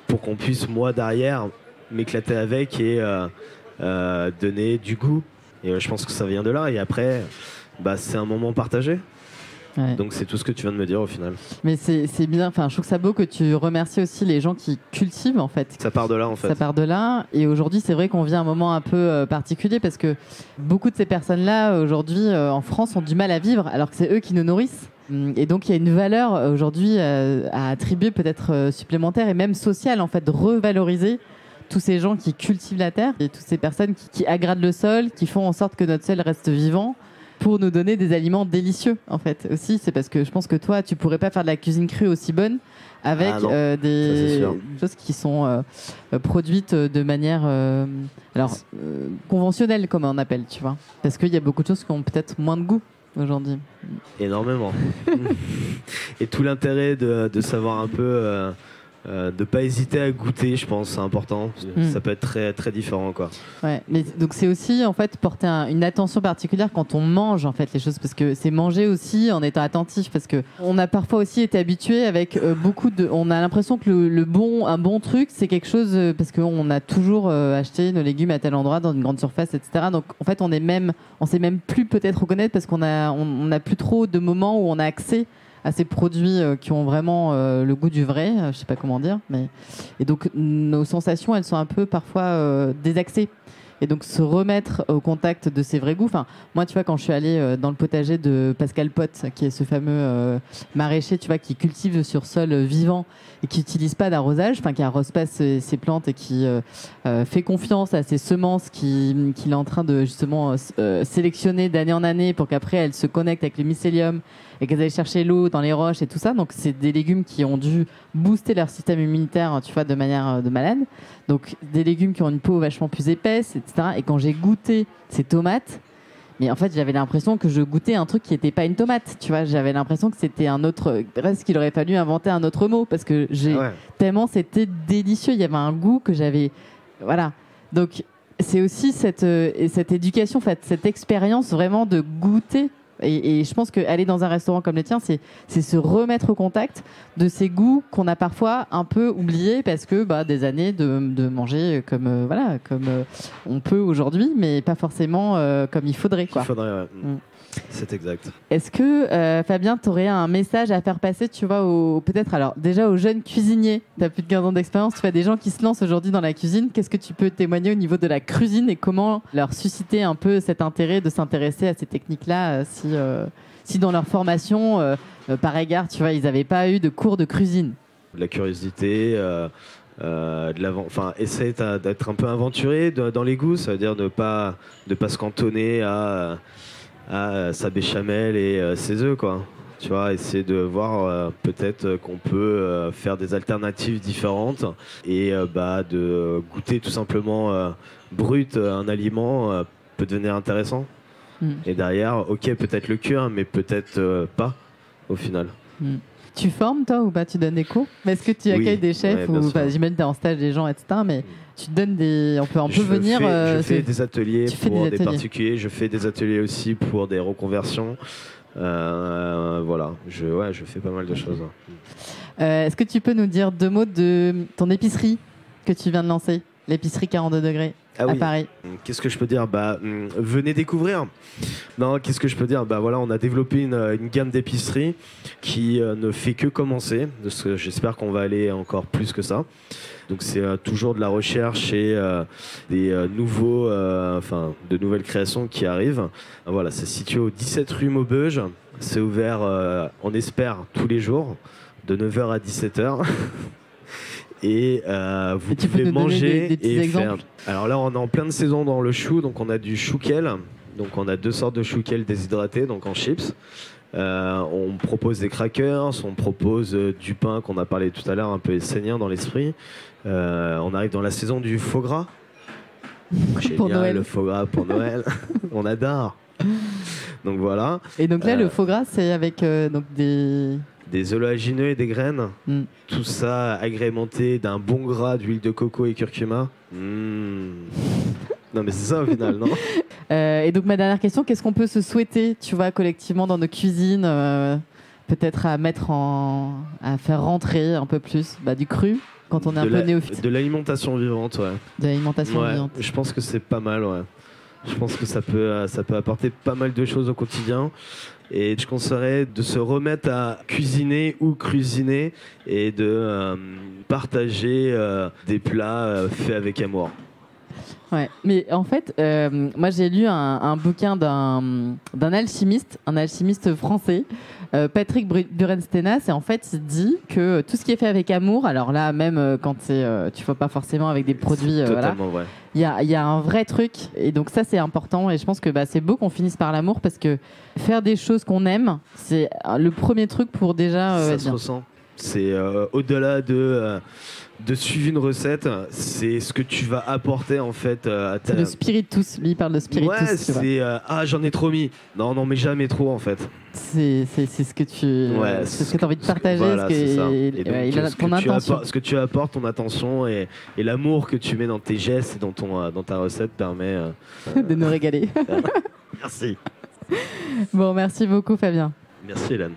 pour qu'on puisse moi derrière m'éclater avec et donner du goût. Et je pense que ça vient de là. Et après, c'est un moment partagé. Ouais. Donc c'est tout ce que tu viens de me dire au final. Mais c'est bien, enfin je trouve que ça beau que tu remercies aussi les gens qui cultivent en fait. Ça part de là en fait. Ça part de là et aujourd'hui c'est vrai qu'on vit un moment un peu particulier parce que beaucoup de ces personnes-là aujourd'hui en France ont du mal à vivre alors que c'est eux qui nous nourrissent. Et donc il y a une valeur aujourd'hui à attribuer peut-être supplémentaire et même sociale en fait, de revaloriser tous ces gens qui cultivent la terre et toutes ces personnes qui aggradent le sol, qui font en sorte que notre sol reste vivant. Pour nous donner des aliments délicieux, en fait. Aussi, c'est parce que je pense que toi, tu pourrais pas faire de la cuisine crue aussi bonne avec des choses qui sont produites de manière conventionnelle, comme on appelle, tu vois. Parce qu'il y a beaucoup de choses qui ont peut-être moins de goût. aujourd'hui. Énormément. Et tout l'intérêt de savoir un peu, de pas hésiter à goûter, je pense, c'est important. Ça peut être très, très différent, quoi. Ouais, mais donc c'est aussi en fait porter une attention particulière quand on mange en fait les choses, parce que c'est manger aussi en étant attentif, parce que on a parfois aussi été habitué avec on a l'impression que un bon truc c'est quelque chose parce qu'on a toujours acheté nos légumes à tel endroit dans une grande surface, etc. Donc en fait on sait même plus peut-être reconnaître parce qu'on a plus trop de moments où on a accès à ces produits qui ont vraiment le goût du vrai, je sais pas comment dire, et donc nos sensations elles sont un peu parfois désaxées. Et donc se remettre au contact de ces vrais goûts. Enfin, moi, tu vois, quand je suis allée dans le potager de Pascal Pot, qui est ce fameux maraîcher, tu vois, qui cultive sur sol vivant et qui n'utilise pas d'arrosage, enfin, qui arrose pas ses plantes et qui fait confiance à ses semences qu'il est en train de justement sélectionner d'année en année pour qu'après elles se connectent avec le mycélium et qu'elles aillent chercher l'eau dans les roches et tout ça. Donc, c'est des légumes qui ont dû booster leur système immunitaire, tu vois, de manière de malade. Donc, des légumes qui ont une peau vachement plus épaisse, etc. Et quand j'ai goûté ces tomates, mais en fait, j'avais l'impression que je goûtais un truc qui n'était pas une tomate, tu vois. J'avais l'impression que c'était un autre... Presque qu'il aurait fallu inventer un autre mot parce que tellement c'était délicieux. Il y avait un goût que j'avais... Voilà. Donc, c'est aussi cette éducation, en fait, cette expérience vraiment de goûter. Et je pense qu'aller dans un restaurant comme le tien, c'est se remettre au contact de ces goûts qu'on a parfois un peu oubliés parce que des années de manger comme on peut aujourd'hui, mais pas forcément comme il faudrait, quoi. Il faudrait, ouais. C'est exact. Est-ce que, Fabien, tu aurais un message à faire passer, tu vois, peut-être alors déjà aux jeunes cuisiniers, tu as plus de 15 ans d'expérience, tu vois, des gens qui se lancent aujourd'hui dans la cuisine, qu'est-ce que tu peux témoigner au niveau de la cuisine et comment leur susciter un peu cet intérêt de s'intéresser à ces techniques-là si dans leur formation, par égard, tu vois, ils n'avaient pas eu de cours de cuisine? De la curiosité, essayer d'être un peu aventuré dans les goûts, ça veut dire de pas se cantonner à sa béchamel et ses œufs, quoi. Tu vois, essayer de voir peut-être qu'on peut faire des alternatives différentes et de goûter tout simplement brut un aliment peut devenir intéressant. Et derrière, ok, peut-être le cuire, mais peut-être pas au final. Tu formes, toi, ou pas? Tu donnes des cours? Mais est-ce que tu accueilles des chefs j'imagine que tu es en stage des gens, etc. Mais tu donnes on peut venir. Je fais des ateliers pour des particuliers. Je fais des ateliers aussi pour des reconversions. Voilà, je fais pas mal de choses. Est-ce que tu peux nous dire 2 mots de ton épicerie que tu viens de lancer, l'épicerie 42 degrés à Paris? Qu'est-ce que je peux dire? Venez découvrir. Non, qu'est-ce que je peux dire? Voilà, on a développé une gamme d'épicerie qui ne fait que commencer. J'espère qu'on va aller encore plus que ça. Donc c'est toujours de la recherche et des de nouvelles créations qui arrivent. Voilà, c'est situé au 17 rue Maubeuge. C'est ouvert, on espère, tous les jours, de 9h à 17h. Et vous pouvez manger et faire. Alors là, on est en pleine saison dans le chou, donc on a du chouquel. Donc on a 2 sortes de chouquel déshydratés, donc en chips. On propose des crackers, on propose du pain qu'on a parlé tout à l'heure, un peu essénien dans l'esprit. On arrive dans la saison du faux gras. Pour Noël. Le faux gras pour Noël. On adore. Donc voilà. Et donc là, le faux gras, c'est avec des oléagineux et des graines. Tout ça agrémenté d'un bon gras d'huile de coco et curcuma. Non mais c'est ça au final, non? Et donc ma dernière question, qu'est-ce qu'on peut se souhaiter, tu vois, collectivement dans nos cuisines, peut-être à faire rentrer un peu plus du cru quand on est un peu néophyte? De l'alimentation vivante, ouais. De l'alimentation vivante. Je pense que c'est pas mal, ouais. Je pense que ça peut apporter pas mal de choses au quotidien. Et je conseillerais de se remettre à cuisiner ou cuisiner et de partager des plats faits avec amour. Ouais, mais en fait, moi j'ai lu un bouquin d'un alchimiste français, Patrick Burenstenas, et en fait il dit que tout ce qui est fait avec amour, alors là même quand tu vois pas forcément avec des produits, totalement vrai. Il y a un vrai truc, et donc ça c'est important, et je pense que c'est beau qu'on finisse par l'amour, parce que faire des choses qu'on aime, c'est le premier truc pour déjà... ça se ressent. C'est au-delà de suivre une recette, c'est ce que tu vas apporter en fait à ta... C'est le spiritus, lui il parle de spiritus. Ouais, tu vois. c'est j'en ai trop mis. Non, mais jamais trop en fait. C'est ce que tu c'est ce que as envie de partager, Voilà, c'est ça. Et donc, il a ton intention. ce que tu apportes, ton attention et l'amour que tu mets dans tes gestes et dans ta recette permet de nous régaler. Merci. Bon, merci beaucoup Fabien. Merci Hélène.